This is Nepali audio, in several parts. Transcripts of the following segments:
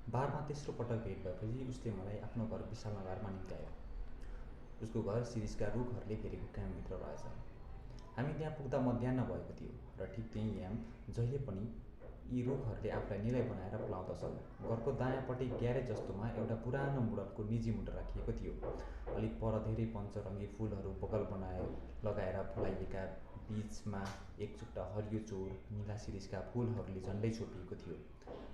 बारमा तेस्रो पटक भेट भएपछि उसले मलाई आफ्नो घर विशाल नगरमा निम्त्यायो। उसको घर शिरीषका रुखहरूले घेरेको क्याम्पभित्र रहेछ। हामी त्यहाँ पुग्दा मध्याह्न भएको थियो र ठिक त्यही याम जहिले पनि यी रुखहरूले आफूलाई निलै बनाएर बोलाउँदछन्। घरको दायाँपट्टि ग्यारेज जस्तोमा एउटा पुरानो मोडलको निजी मोटर राखिएको थियो। अलिक पर धेरै पञ्चरङ्गी फुलहरू बगल बनाए लगाएर फुलाइएका बीचमा एकचुट्टा हरियो चोर नीला शिरीषका फुलहरूले झन्डै छोपिएको थियो।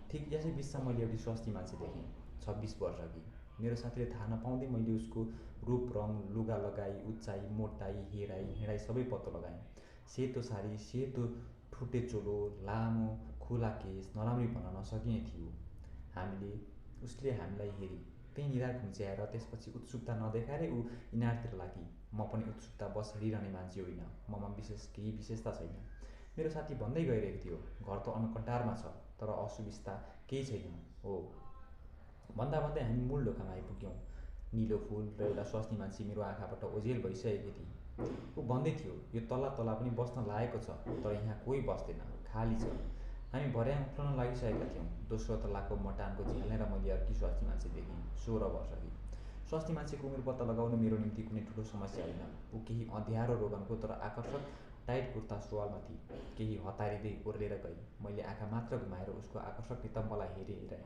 ठिक यसै बिचमा मैले एउटी स्वास्नी मान्छे देखेँ, 26 वर्षकी। मेरो साथीले थाहा नपाउँदै मैले उसको रूप, रङ, लुगा लगाई, उचाइ, मोटाइ, हेराइ हिँडाइ सबै पत्तो लगाएँ। सेतो साडी, सेतो ठुटे चोलो, लामो खुला केस, नराम्री भन्न नसकिने थियो। उसले हामीलाई हेरी, त्यही निधार खुम्च्याएर त्यसपछि उत्सुकता नदेखाएरै ऊ इनारतिर लागि। म पनि उत्सुकता बस हेरिरहने मान्छे होइन, ममा केही विशेषता छैन। मेरो साथी भन्दै गइरहेको थियो, घर त अन्कटारमा छ, तर असुविस्ता केही छैन हो। भन्दा भन्दै हामी मूल ढोकामा आइपुग्यौँ। निलो फुल र एउटा स्वास्नी मान्छे मेरो आँखाबाट ओझेल भइसकेकी थिए। ऊ भन्दै थियो, यो तला पनि बस्न लायकको छ, तर यहाँ कोही बस्दैन, खाली छ। हामी भर्याङ उफ्रन लागिसकेका थियौँ। दोस्रो तलाको मटानको झ्यालेर मैले अर्की स्वास्नी मान्छे देखेँ, 16 वर्षकी। स्वास्नी मान्छेको उमेर पत्ता लगाउनु मेरो निम्ति कुनै ठुलो समस्या होइन। ऊ केही अँध्यारो रोगनको तर आकर्षक टाइट कुर्ता सुरुवालमा थिए। केही हतारिँदै ओर्लेर गई। मैले आँखा मात्र घुमाएर उसको आकर्षक नितम्बलाई हेरिरहेँ।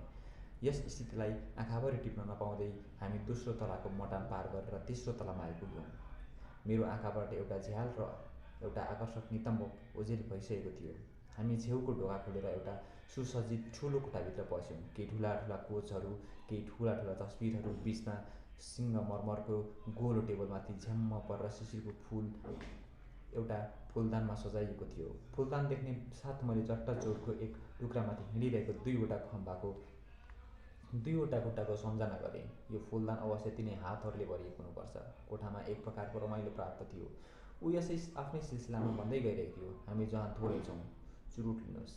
यस स्थितिलाई आँखाभरि टिप्न नपाउँदै हामी दोस्रो तलाको मटान पार गरेर तेस्रो तलामा आइपुग्यौँ। मेरो आँखाबाट एउटा झ्याल र एउटा आकर्षक नितम्ब ओझेल भइसकेको थियो। हामी छेउको ढोका खोलेर एउटा सुसज्जित ठुलो कोठाभित्र पस्यौँ। केही ठुला ठुला कोचहरू, केही ठुला ठुला तस्बिरहरू, बीचमा सिङ्गमरमरको गोलो टेबलमाथि झ्याम्म परेर शिशिरको फुल एउटा फुलदानमा सजाइएको थियो। फुलदान देख्ने साथ मैले चट्ट चोरको एक टुक्रामाथि हिँडिरहेको दुईवटा खुट्टाको सम्झना गरेँ। यो फुलदान अवश्य तिनै हातहरूले भरिएको हुनुपर्छ। कोठामा एक प्रकारको रमाइलो प्राप्त थियो। ऊ यसै आफ्नै सिलसिलामा भन्दै गइरहेको थियो, हामी जहाँ थोरै छौँ, चुरुट लिनुहोस्,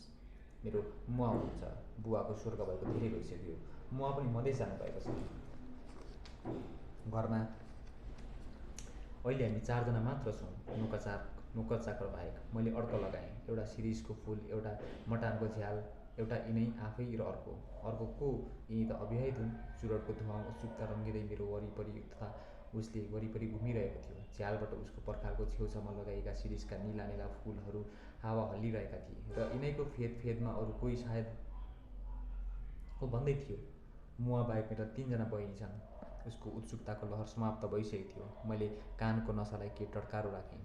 मेरो मुवा हुनुहुन्छ। बुवाको स्वर्ग भएको धेरै भइसक्यो। मुवा पनि मधेस जानुभएको छ। घरमा अहिले हामी 4 जना मात्र छौँ, नोकर चाकर बाहेक। मैले अड्क लगाएँ, एउटा शिरीषको फुल, एउटा मटानको झ्याल, एउटा यिनै आफै र अर्को को? यिनी त अविवाहित हुन्। चुरटको धुवाँ उत्सुकता रङ्गिँदै मेरो वरिपरि तथा उसले वरिपरि घुमिरहेको थियो। झ्यालबाट उसको पर्खालको छेउछाउमा लगाएका शिरीषका नीला नीला फुलहरू हावा हल्लिरहेका थिए र यिनैको फेदमा अरू कोही सायद। ऊ भन्दै थियो, मुवा बाहेक मेरा 3 जना बहिनी छन्। उसको उत्सुकताको लहर समाप्त भइसकेको थियो। मैले कानको नसालाई के टड्कारो राखेँ।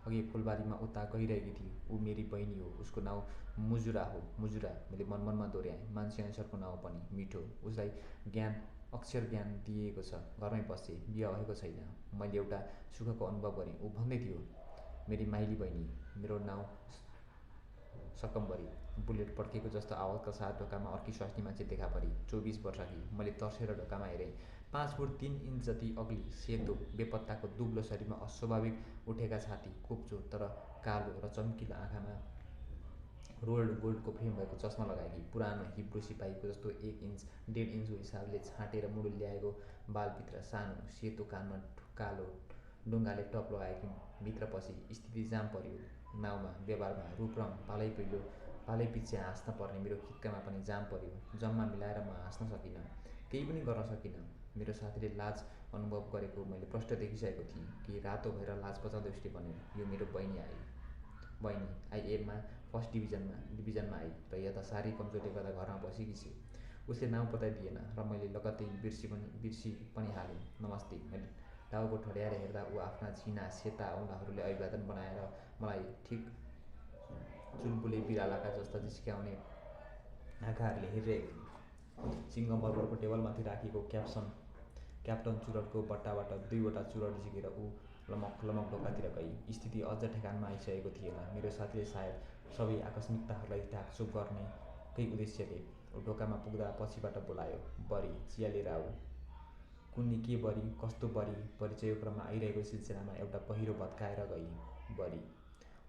अघि फुलबारीमा उता गइरहेकी थिए। ऊ मेरी बहिनी हो। उसको नाउँ मुजुरा हो। मुजुरा, मैले मनमनमा दोहोऱ्याएँ। मान्छे अनुसारको नाउँ पनि मिठो। उसलाई अक्षर ज्ञान दिइएको छ। घरमै बस्छे, बिहा भएको छैन। मैले एउटा सुखको अनुभव गरेँ। ऊ भन्दै थियो, मेरी माइली बहिनी, मेरो नाउँ सकम्बरी। बुलेट पड्केको जस्तो आवाजका साथ ढोकामा अर्की स्वास्नी मान्छे देखा परी, 24 वर्षकी। मैले तर्सेर ढोकामा हेरेँ। 5 फुट 3 इन्च जति अग्ली, सेतो, बेपत्ताको दुब्लो शरीरमा अस्वाभाविक उठेका छाती, कोप्चो तर कालो र चम्किला आँखामा रोल्ड गोल्डको फ्रेम भएको चस्मा लगाएकी, पुरानो हिब्रू सिपाहीको जस्तो 1 इन्च 1.5 इन्चको हिसाबले छाँटेर मुडुल ल्याएको बालभित्र सानो, सेतो कानमा कालो डुङ्गाले टप लगाएकी भित्र पसी। स्थिति जाम पर्यो। नाउँमा, व्यवहारमा, रूपरङ, पालैपिच्छे हाँस्न पर्ने मेरो खिक्कामा पनि जाम पर्यो। जम्मा मिलाएर म हाँस्न सकिनँ, केही पनि गर्न सकिनँ। मेरो साथीले लाज अनुभव गरेको मैले प्रष्ट देखिसकेको थिएँ। केही रातो भएर लाज बचाउँदै उसले भन्यो, यो मेरो बहिनी आइएमा फर्स्ट डिभिजनमा आई र यता शारीरिक कमजोरले गर्दा घरमा बसेकी छे। उसले नाउँ बताइदिएन र मैले लगत्तै बिर्सी पनि हालेँ। नमस्ते, मैले टाउको ठड्याएर हेर्दा ऊ आफ्ना झिना सेता औँलाहरूले अभिवादन बनाएर मलाई ठिक चुलबुले बिरालाका जस्ता जिस्क्याउने आँखाहरूले हेरिरहेको थिए। सिङ्गमरमरको टेबलमाथि राखिएको क्याप्टन चुरटको बट्टाबाट 2वटा चुरट झिकेर ऊ लमक ढोकातिर गई। स्थिति अझ ठेगानमा आइसकेको थिएन। मेरो साथीले सायद सबै आकस्मिकताहरूलाई ढाकछोप गर्नेकै उद्देश्यले ऊ ढोकामा पुग्दा पछिबाट बोलायो, बरी, चिया लिएर आऊ। कुन्नी के बरी, कस्तो बरी, परिचयको क्रममा आइरहेको सिलसिलामा एउटा पहिरो भत्काएर गई। बरी,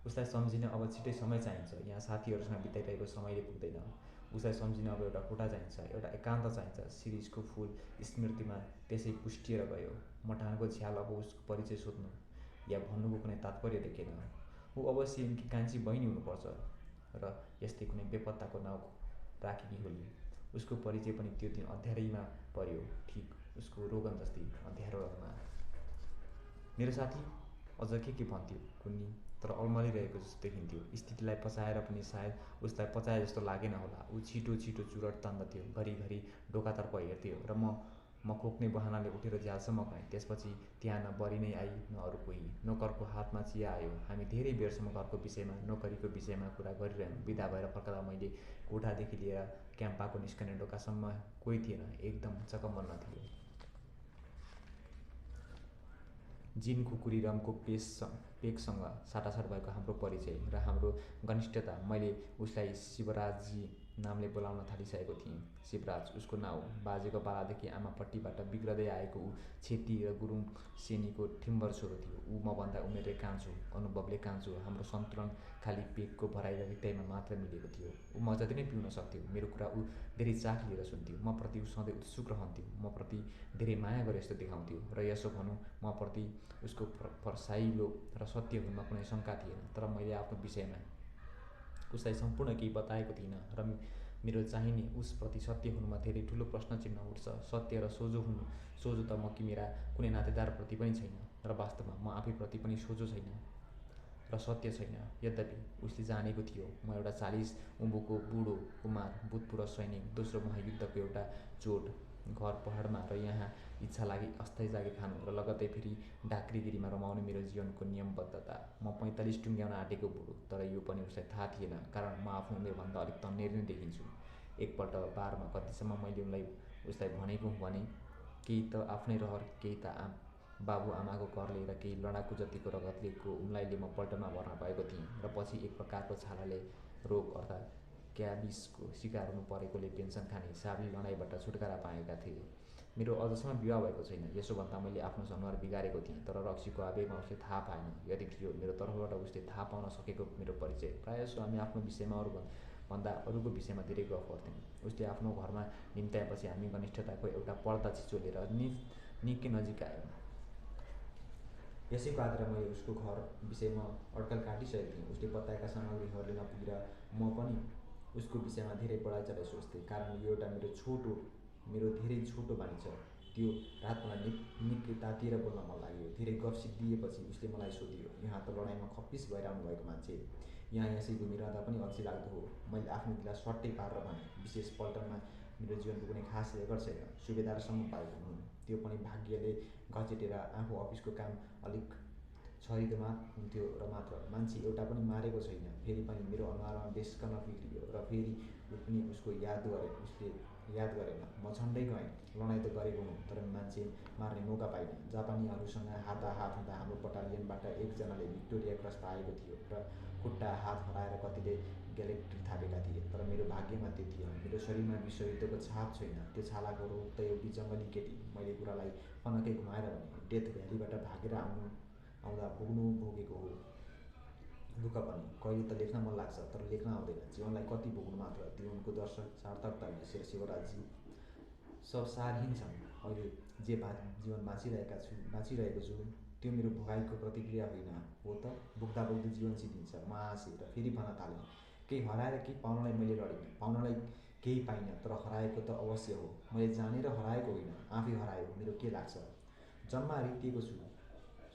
उसलाई सम्झिन अब छिटै समय चाहिन्छ। यहाँ साथीहरूसँग बिताइरहेको समयले पुग्दैन। उसलाई सम्झिन अब एउटा कोठा चाहिन्छ, एउटा एकान्त चाहिन्छ। शिरीषको फुल स्मृतिमा त्यसै पुष्टिएर गयो। मटानको झ्याल अब उसको परिचय सोध्नु या भन्नुको कुनै तात्पर्य देखेन। ऊ अवश्य यिनकी कान्छी बहिनी हुनुपर्छ र यस्तै कुनै बेपत्ताको नाउँ राखेकी होली। उसको परिचय पनि त्यो दिन अँध्यारैमा पर्यो, ठिक उसको रोगन जस्तै अँध्यारोमा। मेरो साथी अझ के भन्थ्यो कुन्नी, तर अल्मलिरहेको जस्तो देखिन्थ्यो। स्थितिलाई पचाएर पनि सायद उसलाई पचाए जस्तो लागेन होला। ऊ छिटो छिटो चुरट तान्दथ्यो, घरिघरि ढोकातर्फ हेर्थ्यो र म खोक्ने बहानाले उठेर झ्यालसम्म गएँ। त्यसपछि त्यहाँ न बरी नै आई न अरू कोही। नोकरको हातमा चिया आयो। हामी धेरै बेरसम्म घरको विषयमा, नोकरीको विषयमा कुरा गरिरह्यौँ। बिदा भएर फर्कदा मैले कोठादेखि लिएर क्याम्पाको निस्कने ढोकासम्म कोही थिएन, एकदम चकमन्न थियो। जिन खुकुरी रमको पेकसँग साटासाट भएको हाम्रो परिचय र हाम्रो घनिष्ठता। मैले उसलाई शिवराजजी नामले बोलाउन थालिसकेको थिएँ। शिवराज उसको नाउँ। बाजेको पालादेखि आमापट्टिबाट बिग्रदै आएको ऊ छेत्री र गुरुङ सेनीको ठिम्बर छोरो थियो। ऊ मभन्दा उमेरले कान्छो, अनुभवले कान्छो। हाम्रो सन्तुलन खालि पेकको भराइ र रित्ताइमा मात्र मिलेको थियो। ऊ म जति नै पिउन सक्थ्यो। मेरो कुरा ऊ धेरै चाख लिएर सुन्थ्यो। म प्रति ऊ सधैँ उत्सुक रहन्थ्यो। म प्रति धेरै माया गरे जस्तो देखाउँथ्यो। र यसो भनौँ, म प्रति उसको फर्साइलो र सत्य हुनुमा कुनै शङ्का थिएन। तर मैले आफ्नो विषयमा उसलाई सम्पूर्ण केही बताएको थिइनँ र मेरो चाहिने उसप्रति सत्य हुनुमा धेरै ठुलो प्रश्न चिन्ह उठ्छ। सत्य र सोझो त म कि मेरा कुनै नातेदारप्रति पनि छैन, र वास्तवमा म आफैप्रति पनि सोझो छैन र सत्य छैन। यद्यपि उसले जानेको थियो म एउटा 40 उम्बुको बुढो कुमार, भूतपूर्व सैनिक, दोस्रो महायुद्धको एउटा चोट, घर पहाडमा र यहाँ इच्छा लागि अस्थायी जागिर खानु र लगत्तै फेरि ढाक्रीगिरीमा रमाउने मेरो जीवनको नियमबद्धता। म 45 टुङ्ग्याउन आँटेको बुढो, तर यो पनि उसलाई थाहा थिएन, कारण म आफ्नो उमेरभन्दा अलिक तन्नेरी नै देखिन्छु। एकपल्ट बारमा कतिसम्म मैले उसलाई भनेको हुँ भने, केही त आफ्नै रहर, केही त बाबु आमाको करले र केही लडाकु जतिको रगतले को उम्लाइले म पल्टनमा भर्ना भएको थिएँ र पछि एक प्रकारको छालाले रोग अर्थात् क्याबिसको शिकार हुनु परेकोले पेन्सन खाने हिसाबले लडाइँबाट छुटकारा पाएका थिए। मेरो अझसम्म विवाह भएको छैन। यसो भन्दा मैले आफ्नो अनुहार बिगारेको थिएँ, तर रक्सीको आवेगमा उसले थाहा पाएन। यति थियो मेरो तर्फबाट उसले थाहा पाउन सकेको मेरो परिचय। प्रायः हामी आफ्नो विषयमा भन्दा अरूको विषयमा धेरै गफ गर्थ्यौँ। उसले आफ्नो घरमा निम्त्याएपछि हामी घनिष्ठताको एउटा पर्दा छिचोलेर निकै नजिक आयौँ। यसैको आधारमा मैले उसको घर विषयमा अड्कल काटिसकेको थिएँ। उसले बताएका सामग्रीहरूले नपुगेर म पनि उसको विषयमा धेरै बढाइ चढाइ सोच्थेँ, कारण यो एउटा मेरो धेरै छोटो बानी छ। त्यो रात मलाई निकै तातिएर बोल्न मन लाग्यो। धेरै गफसिप दिएपछि उसले मलाई सोध्यो, यहाँ त लडाइँमा खप्पिस भएर आउनुभएको मान्छे, यहाँ यसै घुमिरहँदा पनि अल्छी लाग्दो हो? मैले आफ्नो गिलास स्वाट्टै पारेर भने, विशेष पल्टनमा मेरो जीवनको कुनै खास रेकर्ड छैन। सुबेदारसम्म पाएको हुँ, त्यो पनि भाग्यले घचेटेर आफू अफिसको काम अलिक छरिदोमा हुन्थ्यो र मात्र। मान्छे एउटा पनि मारेको छैन। फेरि पनि मेरो अनुहारमा बेस्कन पिग्लियो र फेरि पनि उसले याद गरेन। म झन्डै गएँ। लडाइँ त गरेको हुँ, तर मान्छे मार्ने मौका पाइनँ। जापानीहरूसँग हाताहात हुँदा हाम्रो बटालियनबाट एकजनाले भिक्टोरिया क्रस पाएको थियो र खुट्टा हात हराएर कतिले ग्यालेक्ट्री थापेका थिए, तर मेरो भाग्यमा त्यो थिएन। मेरो शरीरमा विश्वयुद्धको छाप छैन। त्यो छालाको रोग त एउटी जङ्गली केटी। मैले कुरालाई पनकै घुमाएर भने, डेथ भ्यालीबाट भागेर आउँदा भोगेको हो दुःख पनि। कहिले त लेख्न मन लाग्छ, तर लेख्न आउँदैन। जीवनलाई कति भोग्नु मात्र। त्यो उनको दर्शक सार्थकता शिवराजजी सब सारहीन छन्। अहिले जे जीवन बाँचिरहेको छु त्यो मेरो भोगाइको प्रतिक्रिया होइन हो त? बोक्दा जीवन सिद्धिन्छ। म हाँसेँ र फेरि भन्न थालेँ, केही हराएर केही पाउनलाई मैले लडिनँ। पाउनलाई केही पाइनँ, तर हराएको त अवश्य हो। मैले जानेर हराएको होइन, आफै हरायो। मेरो के लाग्छ? जम्मा रित्तिएको छु।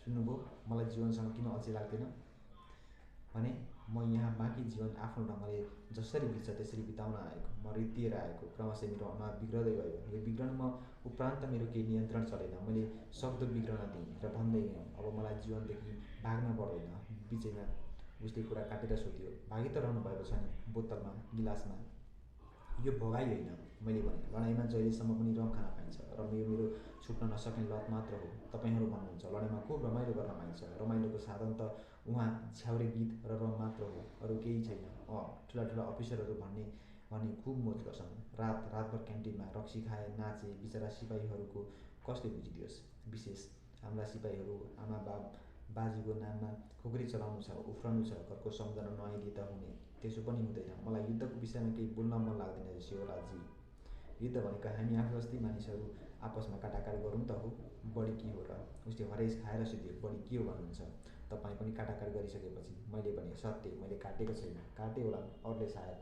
सुन्नुभयो, मलाई जीवनसँग किन अल्छी लाग्दैन भने, म यहाँ बाँकी जीवन आफ्नो ढङ्गले जसरी बित्छ त्यसरी बिताउन आएको। म रित्तिएर आएको। क्रमशः मेरो अनुहार बिग्रदै गयो। यो बिग्रनमा उपरान्त मेरो केही नियन्त्रण चलेन। मैले सक्दो बिग्रन दिएँ र भन्दै गएँ, अब मलाई जीवनदेखि भाग्न पर्दैन। बिचैमा उसले कुरा काटेर सोध्यो, भागी त रहनु भएको छ नि, बोतलमा, गिलासमा? यो भोगाइ होइन, मैले भने। लडाइँमा जहिलेसम्म पनि रम खान पाइन्छ र यो मेरो छुट्न नसक्ने लत मात्र हो। तपाईँहरू भन्नुहुन्छ लडाइँमा खुब रमाइलो गर्न पाइन्छ। रमाइलोको साधन त उहाँ छ्याउरे गीत र रम मात्र हो, अरू केही छैन। ठुला ठुला अफिसरहरू भने खुब मोज गर्छन्। रातभर क्यान्टिनमा रक्सी खाए, नाचे। बिचरा सिपाहीहरूको कसले बुझिदियोस्? विशेष हाम्रा सिपाहीहरू आमा बाजीको नाममा खुकुरी चलाउनु छ, उफ्रनु छ, घरको सम्झना नआइदिए त हुने, त्यसो पनि हुँदैन। मलाई युद्धको विषयमा केही बोल्न मन लाग्दैन शिवराजजी। युद्ध भनेको हामी आफू जस्तै मानिसहरू आपसमा काटाकाट गरौँ त हो। बढी के हो र? उसले हरेस खाएर सोध्यो, बढी के हो भन्नुहुन्छ? तपाईँ पनि काटाकाट गरिसकेपछि? मैले भने, सत्य, मैले काटेको छैन। काटे होला अरूले सायद।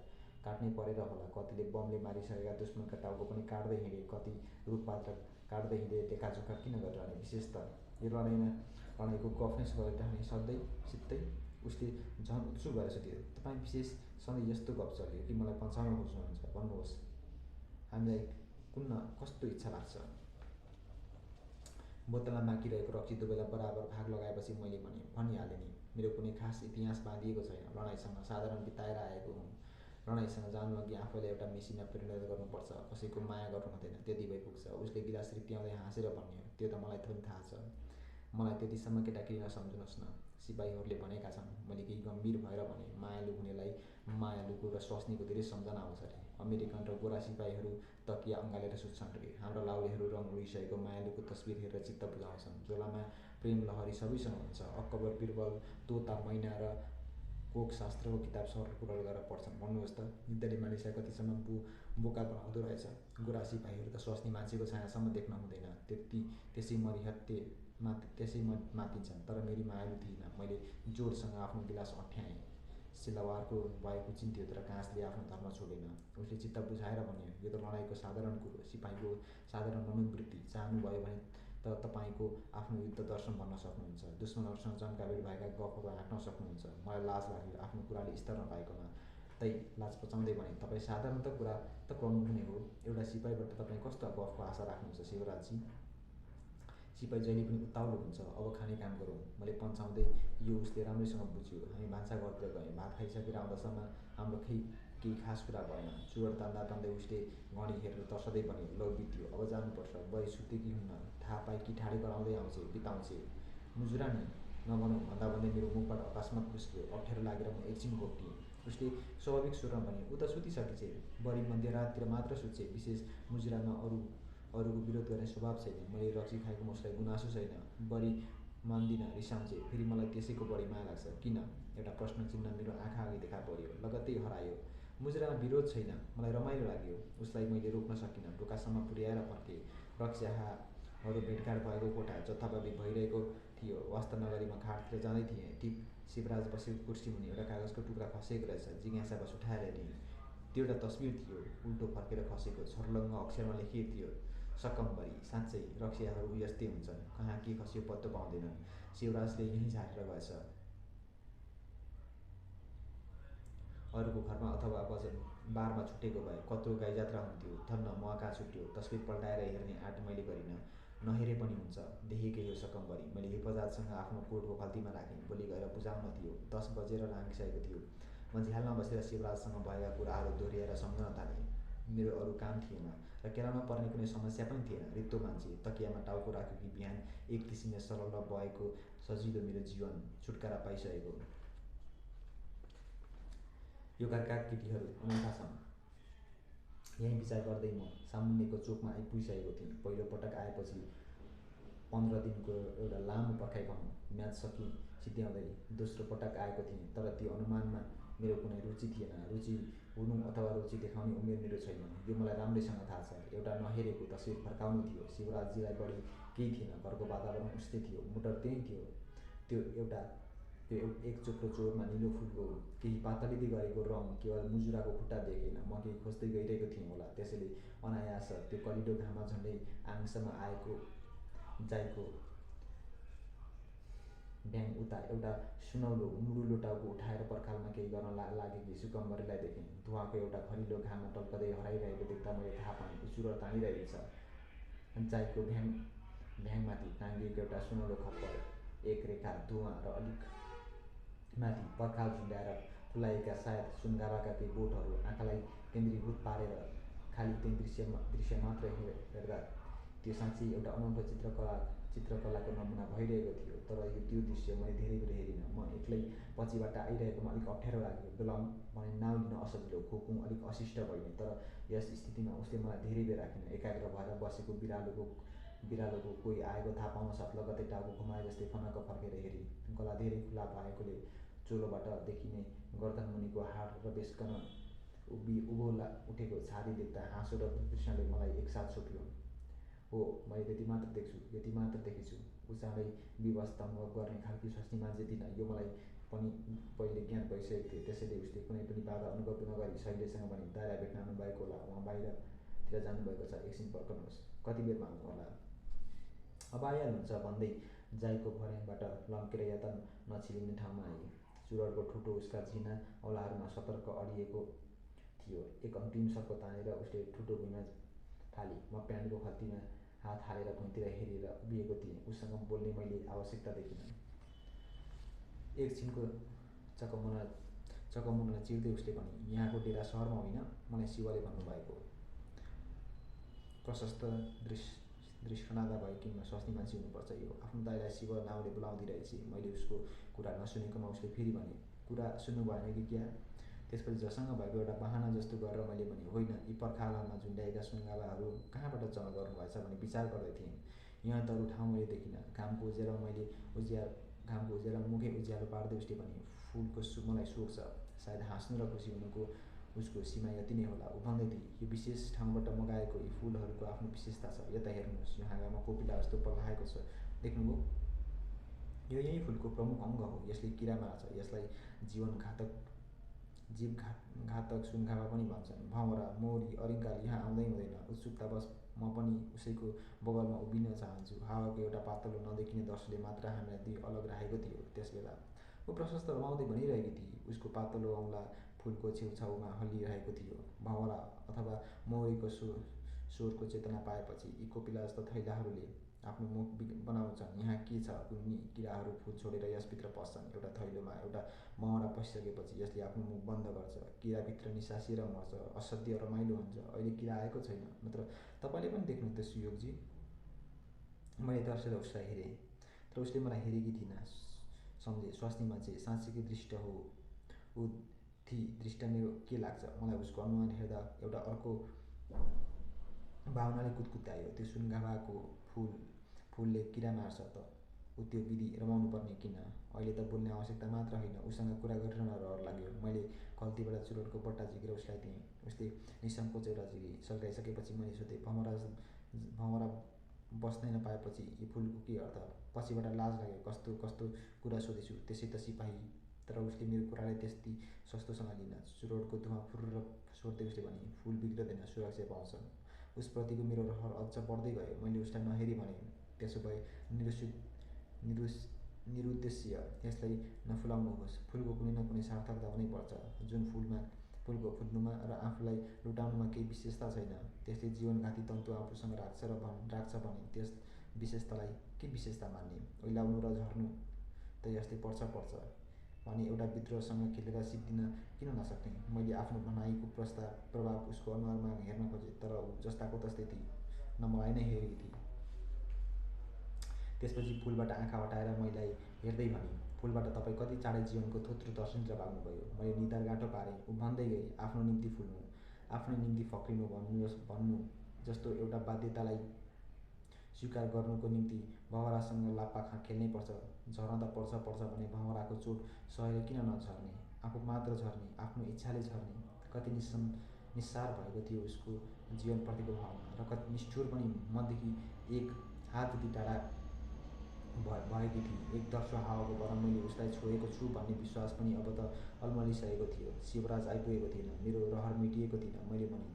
काट्नै परेर होला, कतिले बमले मारिसकेका दुश्मनका टाउको पनि काट्दै हिँडे, कति रुखपात काट्दै हिँडे, लेखाजोखा किन गरिरहने। विशेष त यो लडाइँको गफेन्स गरिरहने सित्तै उसले झन् उत्सुक गरेर सोध्यो, तपाईँ विशेष सधैँ यस्तो गफ चल्यो कि मलाई पन्छाउन खोज्नुहुन्छ? भन्नुहोस्, हामीलाई कुन्न कस्तो इच्छा लाग्छ? बोतलमा माकिरहेको रक्सी दुवैलाई बराबर भाग लगाएपछि मैले भनिहालेँ नि, मेरो कुनै खास इतिहास बाँधिएको छैन। लडाइँसँग साधारण बिताएर आएको हुँ। लडाइँसँग जानु अघि आफैलाई एउटा मेसिनमा परिणत गर्नुपर्छ, कसैको माया गर्नु हुँदैन, त्यति भइ पुग्छ। उसले गिलास रित्याउँदै हाँसेर भन्यो, त्यो त मलाई पनि थाहा छ। मलाई त्यतिसम्म केटाकेटी नसम्झनुहोस् न, सिपाहीहरूले भनेका छन्। मैले केही गम्भीर भएर भने, मायालु हुनेलाई मायालुको र स्वास्नीको धेरै सम्झना आउँछ अरे। अमेरिकन र गोरा सिपाहीहरू तकिया अँगालेर सुत्छन् रे। हाम्रा लाउलेहरू रङ उडिसकेको मायालुको तस्बिर हेरेर चित्त बुझाउँछन्। झोलामा प्रेम लहरी सबैसँग हुन्छ। अकबर, बिरबल, तोता, मैना र कोक शास्त्रको किताब सरल पुरल गरेर पढ्छन्। भन्नुहोस् त, निद्राले मानिसलाई कतिसम्म बोका बनाउँदो रहेछ। गोरा सिपाहीहरू त स्वास्नी मान्छेको छायासम्म देख्न हुँदैन, त्यसै मातिन्छन्। तर मेरी मायालु थिइन। मैले जोडसँग आफ्नो गिलास अँठ्याएँ। सिलवारको भएको चिन्थ्यो, तर काँसले आफ्नो धर्म छोडेन। उसले चित्त बुझाएर भन्यो, यो त लडाइँको साधारण कुरो, सिपाहीको साधारण मनोवृत्ति। चाहनुभयो भने त तपाईँको आफ्नो युद्ध दर्शन भन्न सक्नुहुन्छ, दुश्मनहरूसँग जम्काभेट भएका गफहरू हाँक्न सक्नुहुन्छ। मलाई लाज लाग्यो आफ्नो कुराले स्तर नपाएकोमा। तै लाज पचाउँदै भने, तपाईँ साधारणत कुरा त गर्नुहुने हो, एउटा सिपाहीबाट तपाईँ कस्तो गफको आशा राख्नुहुन्छ शिवराजजी? सिपाही जहिले पनि उत्ताउलो हुन्छ। अब खाने काम गरौँ, मैले पन्छाउँदै। यो उसले राम्रैसँग बुझ्यो। हामी भान्साघरतिर गयौँ। भात खाइसकेर आउँदासम्म हाम्रो केही खास कुरा भएन। चुरोट तान्दै उसले घडी हेरेर तर्सदै भन्यो, लौ बित्यो, अब जानुपर्छ। बुहारी सुत्ते कि हुन्न, थाहा पाए कि ठाडे कराउँदै बिताउँछे। मुजुरा नि नभनौँ भन्दै मेरो मुखबाट अकस्मात निस्क्यो। अप्ठ्यारो लागेर म एकछिन घोप्टिएँ। उसले स्वाभाविक स्वरमा भन्यो, ऊ त सुतिसकेछे, बढी मध्यराततिर मात्र सुत्छे। विशेष मुजुरामा अरूको विरोध गर्ने स्वभाव छैन। मैले रक्सी खाएको उसलाई गुनासो छैन, बढी मान्दिनँ, रिसाउँछे। फेरि मलाई त्यसैको बढी माया लाग्छ। किन? एउटा प्रश्न चिन्ह मेरो आँखा अघि देखा पर्यो, लगत्तै हरायो। मुजुरामा विरोध छैन। मलाई रमाइलो लाग्यो। उसलाई मैले रोक्न सकिनँ। ढोकासम्म पुर्याएर फर्केँ। रक्सीहरू भेटघाट भएको कोठा जथाभावी भइरहेको थियो। वास्ता नगरी म खाटतिर जाँदै थिएँ। टिप शिवराज बसेको कुर्सी मुनि एउटा कागजको टुक्रा खसेको रहेछ। जिज्ञासावश उठाएर हेरेँ। त्यो एउटा तस्बिर थियो, उल्टो फर्केर खसेको। छर्लङ्ग अक्षरमा लेखिएको थियो, सकम्बरी। साँच्चै रक्सीहरू यस्तै हुन्छन्, कहाँ के खस्यो पत्तो पाउँदैनन्। शिवराजले यहीँ झारेर गएछ, अरूको घरमा अथवा बारमा छुटेको भए कत्रो गाई जात्रा हुन्थ्यो। धन्न म कहाँ छुट्यो। तस्बिर पल्टाएर हेर्ने आँट मैले गरिनँ। नहेरे पनि हुन्छ, देखेकै हो सकम्बरी। मैले हिफाजतसँग आफ्नो कोटको खल्तीमा राखेँ। भोलि गएर बुझाउन थियो। 10 बजेर लागिसकेको थियो। म झ्यालमा बसेर शिवराजसँग भएका कुराहरू दोहोऱ्याएर सम्झन थालेँ। मेरो अरू काम थिएन र केलाउन पर्ने कुनै समस्या पनि थिएन। रित्तो मान्छे, तकियामा टाउको राख्यो कि बिहान एक किसिमले सरल भएको सजिलो मेरो जीवन छुटकारा पाइसकेको। यो घरका केटीहरू अनौठा छन्। यही विचार गर्दै म सामुन्नेको चोकमा आइपुगिसकेको थिएँ। पहिलो पटक आएपछि 15 दिनको एउटा लामो पर्खाइ भनौँ, म्याच सिद्ध्याउँदै दोस्रो पटक आएको थिएँ। तर त्यो अनुमानमा मेरो कुनै रुचि थिएन। रुचि हुनु अथवा रुचि देखाउने उमेर मेरो छैन, यो मलाई राम्रैसँग थाहा छ। एउटा नहेरेको तस्बिर फर्काउनु थियो। शिवराजजीलाई बढी केही थिएन। घरको वातावरण उस्तै थियो, मोटर त्यहीँ थियो। त्यो एक चोप्रो चोरमा निलो फुलको केही पातलिँदै गरेको रङ केवल मुजुराको खुट्टा देखेन। म केही खोज्दै गइरहेको थिएँ होला, त्यसैले अनायास त्यो कलिलो घाममा झन्डै आङसम्म जाएको भ्याङ उता एउटा सुनौलो मुडुलो टाउको उठाएर पर्खालमा केही गर्न लागेकी सुकम्बरीलाई देखेँ। धुवाको एउटा खरिलो घाममा टल्कदै हराइरहेको देख्दा मैले थाहा पाएँ, चुरोट तानिरहेछ। जाईको भ्याङमाथि टाँगिएको एउटा सुनौलो खप्पर, एक रेखा धुवा र अलिक माथि पर्खाल झुन्ड्याएर फुलाएका सायद सुनगाभाका केही बोटहरू आँखालाई केन्द्रीभूत पारेर खालि त्यही दृश्य मात्र हेर्दा त्यो साँच्चै एउटा अनौठो चित्रकलाको नमुना भइरहेको थियो। तर त्यो दृश्य मैले धेरै बेर हेरिनँ। म एक्लै पछिबाट आइरहेकोमा अलिक अप्ठ्यारो लाग्यो। बेलाम भने नाउँ लिन असजिलो, खोक्नु अलिक अशिष्ट भइने। तर यस स्थितिमा उसले मलाई धेरै बेर राखिन। एकाग्र भएर बसेको बिरालोको कोही आएको थाहा पाउन साथ लगत्तै टाउको घुमाए जस्तै फनक्क फर्केर हेरी। गला धेरै खुला भएकोले चोलोबाट देखिने गर्दनमुनिको हाड र बेस्कन उभो उठेको छाती देख्दा हाँसो र तृष्णाले मलाई एकसाथ छोप्यो। हो, मैले यति मात्र देखेछु। ऊ चाँडै विवश अनुभव गर्ने खालकी स्वास्नी मान्छे थिइन। यो मलाई पनि पहिले ज्ञात भइसकेको थियो। त्यसैले उसले कुनै पनि बाधा अनुभव नगरी शैलेशसँग भने, दाइलाई भेट्न आउनुभएको होला, उहाँ बाहिरतिर जानुभएको छ, एकछिन पर्खनुहोस्, कति बेरमा आउनु होला? अब आइहाल्नुहुन्छ भन्दै जाईको भर्याङबाट लम्केर यता नछिलिने ठाउँमा आए। चुरडको ठुटो उसका झिना औलाहरूमा सतर्क अडिएको थियो। एक अन्तिम सर्को तानेर उसले ठुटो भुइँमा फाली। म प्यान्टको खल्तीमा हात हालेर भुइँतिर हेरेर उभिएको थिएँ। उसँग बोल्ने मैले आवश्यकता देखिनँ। एकछिनको चकमुनलाई चिर्दै उसले भने, यहाँको डेरा सहरमा होइन, मलाई शिवले भन्नुभएको। प्रशस्त दृष्टनादा भएकी स्वास्नी मान्छे हुनुपर्छ यो। आफ्नो दाइलाई शिव नाउँले बोलाउँदै रहेछ। मैले उसको कुरा नसुनेकोमा उसले फेरि भने, कुरा सुन्नु भएन कि क्या? त्यसपछि जसँग भएको एउटा बहाना जस्तो गरेर मैले भने, होइन, यी पर्खालमा झुन्ड्याएका सुनगावाहरू कहाँबाट जम्मा गर्नुभएछ भने विचार गर्दै थिएँ। यहाँ त अरू ठाउँ मैले देखिनँ। घामको उज्यालोमा मुखै उज्यालो पार्दै उसले भने, फुलको मलाई सोख छ। सायद हाँस्नु र खुसी हुनुको उसको सीमा यति नै होला। ऊ भन्दै थिए, यो विशेष ठाउँबाट मगाएको यी फुलहरूको आफ्नो विशेषता छ। यता हेर्नुहोस्, यो हाँगामा कोपिला जस्तो पल्लाएको छ, देख्नुभयो? यो यही फुलको प्रमुख अङ्ग हो। यसले किरा मार्छ। यसलाई जीवघातक सुनघावा पनि भन्छन्। भँवरा, मौरी, अरिङ्गाल यहाँ आउँदै हुँदैन। उत्सुकतावश म पनि उसैको बगलमा उभिन चाहन्छु। हावाको एउटा पातलो नदेखिने दर्शले मात्र हामीलाई दुई अलग राखेको थियो। त्यसबेला ऊ प्रशस्त रमाउँदै भनिरहेकी थिई। उसको पातलो औँला फुलको छेउछाउमा हल्लिरहेको थियो। भँवरा अथवा मौरीको स्वरको चेतना पाएपछि यी कोपिला जस्ता थैलाहरूले आफ्नो मुख बनाउँछन्। यहाँ के छ, कुनै किराहरू फुल छोडेर यसभित्र पस्छन्। एउटा थैलोमा एउटा भँवरा पसिसकेपछि यसले आफ्नो मुख बन्द गर्छ। किराभित्र निसासिएर मर्छ। असाध्य रमाइलो हुन्छ। अहिले किरा आएको छैन, नत्र तपाईँले पनि देख्नु त सुयोगजी? मैले तर्सेर उसलाई हेरेँ, तर उसले मलाई हेरेकी थिइन। सम्झे, स्वास्नी मान्छे साँच्चीकै दृष्ट हो। ऊ थी दृष्ट मेरो के लाग्छ? मलाई उसको अनुहार हेर्दा एउटा अर्को भावनाले कुदकुत्यायो। त्यो सुनगावाको फुलले किरा मार्छ त ऊ त्यो विधि रमाउनु पर्ने किन? अहिले त बोल्ने आवश्यकता मात्र होइन, उसँग कुरा गरिरहन रहर लाग्यो। मैले खल्तीबाट चुरोटको बट्टा झिकेर उसलाई दिएँ। उसले निसङ्कोच एउटा सल्काइसकेपछि मैले सोधेँ, भँवरा बस्नै नपाएपछि यी फुलको के अर्थ? पछिबाट लाज लाग्यो। कस्तो कस्तो कुरा सोधेछु, त्यसै त सिपाही। तर उसले मेरो कुरालाई त्यति सस्तोसँग लिन। चुरोटको धुवाँ फुर्र छोड्दै उसले भने, फुल बिग्रदैन, सुरक्षा पाउँछन्। उसप्रतिको मेरो रहर अझ बढ्दै गयो। मैले उसलाई नहेरी भने, त्यसो भए निरुद्देश्य यसलाई नफुलाउनुहोस्। फुलको कुनै न कुनै सार्थकता हुनैपर्छ। जुन फुलको फुल्नुमा र आफूलाई लुटाउनुमा केही विशेषता छैन, त्यसले जीवनघाती तन्तु आफूसँग राख्छ भने त्यस विशेषतालाई के विशेषता मान्ने? ओइलाउनु र झर्नु त यसले पर्छ भने एउटा विद्रोहसँग खेलेर सिद्धिन किन नसक्ने? मैले आफ्नो भनाइको प्रभाव उसको अनुहारमा हेर्न खोजेँ, तर ऊ जस्ताको तस्तै थिई, न मलाई नै हेरेकी थिई। त्यसपछि फुलबाट आँखा हटाएर मैलाई हेर्दै भनी, फुलबाट तपाईँ कति चाँडै जीवनको थोत्रो दर्शनतिर भाग्नुभयो। मैले निधार गाँठो पारेँ। ऊ भन्दै गई, आफ्नो निम्ति फुल्नु, आफ्नै निम्ति फक्रिनु भन्नु जस्तो एउटा बाध्यतालाई स्वीकार गर्नुको निम्ति भँवरासँग लाप्पा खेल्नै पर्छ। झर्न त पर्छ भने भँवराको चोट सहेर किन नझर्ने? आफू मात्र झर्ने, आफ्नो इच्छाले झर्ने। कति निस्सार भएको थियो उसको जीवनप्रतिको भावना, र कति निष्ठुर पनि। मदेखि एक हात जति टाढा भएकी थिई। एक दर्शो हावाको भरमा मैले उसलाई छोएको छु भन्ने विश्वास पनि अब त अल्मलिसकेको थियो। शिवराज आइपुगेको थिएन। मेरो रहर मेटिएको थिएन। मैले भने,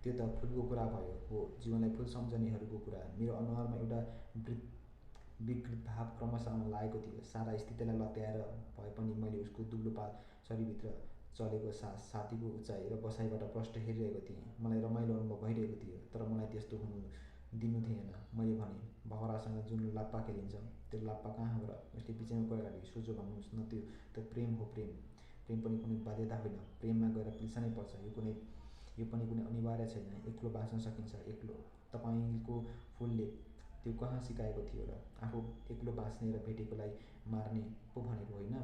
त्यो त फुलको कुरा भयो। हो, जीवनलाई फुल सम्झनेहरूको कुरा। मेरो अनुहारमा एउटा विकृत भाव क्रमशः आउन लागेको थियो। सारा स्थितिलाई लत्याएर भए पनि मैले उसको दुब्लो शरीरभित्र चलेको छातीको उचाइ र बसाइबाट प्रष्ट हेरिरहेको थिएँ। मलाई रमाइलो अनुभव भइरहेको थियो, तर मलाई त्यस्तो हुनु दिनु थिएन। मैले भने, भँवरासँग जुन लाप्पा खेलिन्छ, त्यो लाप्पा कहाँबाट? उसले बिचैमा कुरा काटी, सोझो भन्नुहोस् न, त्यो त प्रेम हो। प्रेम पनि कुनै बाध्यता होइन। प्रेममा गएर पिल्सनै पर्छ। यो पनि कुनै अनिवार्य छैन। एक्लो बाँच्न सकिन्छ। एक्लो। तपाईँको फुलले त्यो कहाँ सिकाएको थियो र? आफू एक्लो बाँच्ने र भेटेकोलाई मार्ने पो भनेको होइन?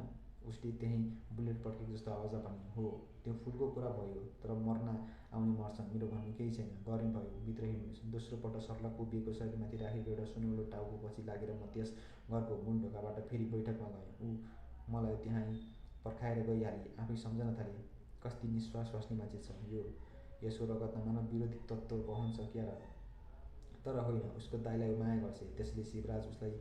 उसले त्यहीँ बुलेट पड्केको जस्तो आवाजमा भने, हो, त्यो फुलको कुरा भयो, तर मर्न आउने मर्छन्। मेरो भन्नु केही छैन। गर्ने भयो, भित्र हिँड्नुहोस्। दोस्रो पल्ट सर्लक उभिएको शरीरमाथि राखेको एउटा सुनौलो टाउको पछि लागेर म त्यस घरको मुन ढोकाबाट फेरि बैठकमा गएँ। ऊ मलाई त्यहीँ पर्खाएर गइहाली। आफै सम्झन थाली, कस्ती निस्वास स्वास्नी मान्छे छ यो। यसको रगतमा मानव विरोधी तत्त्व बहन्छ क्यार? तर होइन, उसको दाइलाई माया गर्छे, त्यसैले शिवराज उसलाई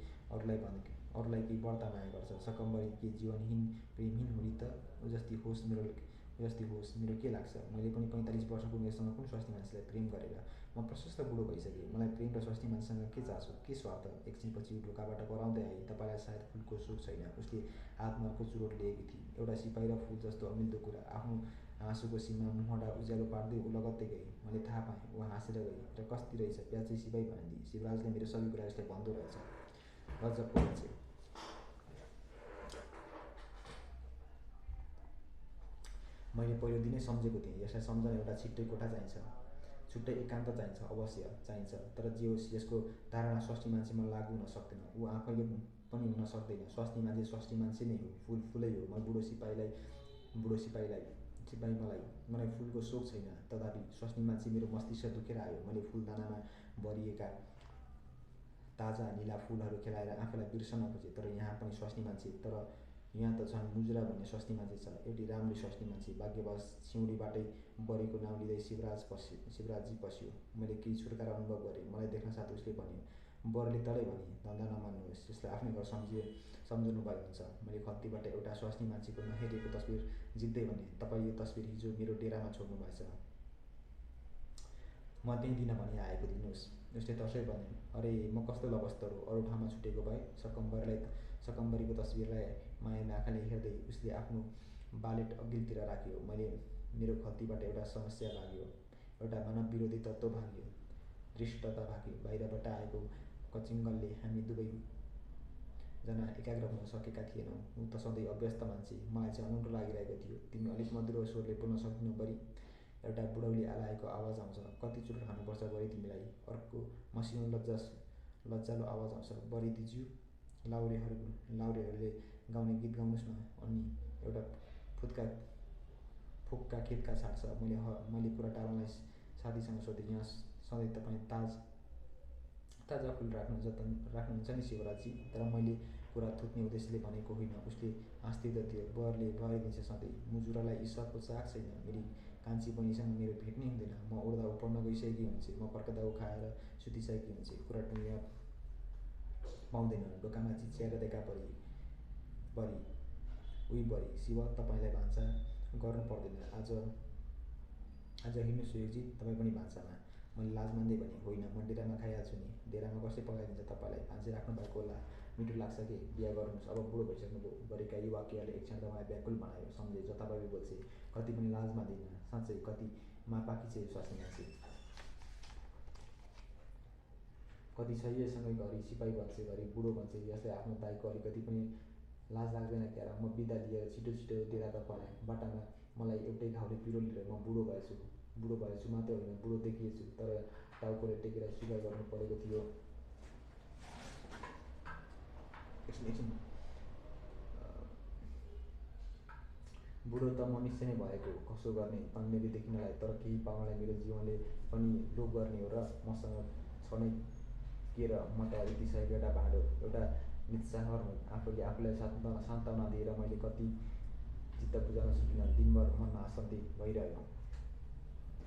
अरूलाई केही बढ्ता माया गर्छ। सकम्बरी के जीवनहीन प्रेमहीन हुरी त ऊ जस्ती होस् मेरो के लाग्छ। मैले पनि 45 वर्षको उमेरसँग कुन स्वास्नी मान्छेलाई प्रेम गरेर म प्रशस्त बुढो भइसकेँ। मलाई प्रेम र स्वास्नी मान्छेसँग के चासो, के स्वार्थ। एकछिनपछि ऊ ढोकाबाट कराउँदै आई, तपाईँलाई सायद फुलको सोख छैन। उसले हातमा अर्को चुरोट लिएकी थिई, एउटा सिपाही र फुल जस्तो अमिल्दो कुरा। आफ्नो हाँसोको सीमा मुखडा उज्यालो पार्दै ऊ लगत्तै गई। मैले थाहा पाएँ ऊ हाँसेर गई र कस्ती रहेछ प्याचै सिपाही भनिदिई। शिवराजले मेरो सबै कुरा उसले भन्दो रहेछ। गजबको मान्छे। मैले पहिलो दिनै सम्झेको थिएँ यसलाई सम्झन एउटा छिट्टै कोठा चाहिन्छ, छुट्टै एकान्त चाहिन्छ, अवश्य चाहिन्छ। तर जे होस् यसको धारणा स्वास्नी मान्छेमा लागू हुन सक्दैन। ऊ आफैले पनि हुन सक्दैन। स्वास्नी मान्छे नै हो, फुल फुलै हो। म बुढो सिपाही मलाई फुलको सोख छैन। तथापि स्वास्नी मान्छे मेरो मस्तिष्क दुखेर आयो। मैले फुलदानामा भरिएका ताजा निला फुलहरू खेलाएर आफूलाई बिर्सन खोजेँ। तर यहाँ पनि स्वास्नी मान्छे, तर यहाँ त झन् मुजुरा भन्ने स्वास्नी मान्छे छ, एउटी राम्री स्वास्नी मान्छे। भाग्यवश छिउडीबाटै बरीको नाउँ लिँदै शिवराजजी पस्यो। मैले केही छुटकारा अनुभव गरेँ। मलाई देख्न साथ उसले भन्यो, बरले तलै भने, धन्दा नमान्नुहोस्, यसलाई आफ्नै घर सम्झनु भए हुन्छ। मैले खल्तीबाट एउटा स्वास्नी मान्छेको नहेरेको तस्बिर झिक्दै भने, तपाईँ यो तस्बिर हिजो मेरो डेरामा छोड्नु भएछ। म त्यही दिन भनी आएको, दिनुहोस्। उसले तर्सै भन्यो, अरे म कस्तो लबस्तर हो, अरू ठाउँमा छुटेको भए। सकम्बरीको तस्बिरलाई मायालु आँखाले हेर्दै उसले आफ्नो बालेट अघिल्तिर राख्यो। मेरो खल्तीबाट एउटा समस्या भाग्यो, एउटा मानव विरोधी तत्त्व भाग्यो, धृष्टता भाग्यो। बाहिरबाट आएको कचिङ्गलले हामी दुवैजना एकाग्र हुन सकेका थिएनौँ। ऊ त सधैँ अभ्यस्त मान्छे, मलाई चाहिँ अनौठो लागिरहेको थियो। तिमी अलिक मधुरो स्वरले बोल्न सक्दिनौ बरी? एउटा बुढौली आलाएको आवाज आउँछ। कति चुरोट खानुपर्छ बरी तिमीलाई? अर्को मसिनो लज्जालो आवाज आउँछ, बरी दिज्यू, लाउरेहरूले गाउने गीत गाउनुहोस् न। अनि एउटा फुक्का खेतका छाड्छ। मैले कुरा टाल्नलाई साथीसँग सोधेँ, यहाँ सधैँ तपाईँ ताजा फुल राख्नुहुन्छ नि शिवराजजी? तर मैले कुरा थुत्ने उद्देश्यले भनेको होइन। उसले हाँस्दै थियो, बरले भरिदिन्छ सधैँ। मुजुरालाई ईश्वरको चाख छैन। मेरी कान्छी बहिनीसँग मेरो भेट नै हुँदैन। म उड्दा ऊ पढ्न गइसकेकी हुन्छे, म फर्कदा ऊ खाएर सुतिसकेकी हुन्छे। कुरा टुङ्ग्या पाउँदैन। ढोकामा चिच्याएर देखा परी, उही बरी, शिव तपाईँलाई भान्सा गर्नु पर्दैन। आज हिँड्नुहोस् सुयोगजी, तपाईँ पनि भान्सामा। मैले लाज मान्दै भने, होइन, म डेरामा खाइहाल्छु नि। डेरामा कसले पकाइदिन्छ तपाईँलाई? भान्से राख्नु भएको होला, मिठो लाग्छ कि? बिहा गर्नुहोस्, अब बुढो भइसक्नुभयो। बरीका यी वाक्यहरूले एक क्षण त मलाई व्याकुल बनायो। सम्झे जताभावी बोल्छे, कति पनि लाज मान्दिनँ। साँच्चै कति मापाकी छ यो स्वास्नी मान्छे। कति सहीसँगै घरि सिपाही बन्छे, घरि बुढो बन्छे। यसलाई आफ्नो दाइको अलिकति पनि लाज लाग्दैन क्यार? म बिदा लिएर छिटो डेरातर्फ आएँ। बाटामा मलाई एउटै घाउले पिरोलेर म बुढो भएछु मात्रै होइन, बुढो देखिएछु। तर टाउकोले टेकेर स्वीकार गर्नु परेको थियो। एकछिन बुढो त म निश्चय नै भएको, कसो गर्ने, पाङ्ग्रेले देखिनलाई। तर केही पाउनलाई मेरो जीवनले पनि लोभ गर्ने हो र? मसँग छ नै के र? म त बितिसकेको एउटा भाँडो, एउटा निस्साहर हुँ। आफूलाई सान्त्वना दिएर मैले कति चित्त बुझाउन सकिनँ। दिनभर मन अशान्ति भइरह्यो।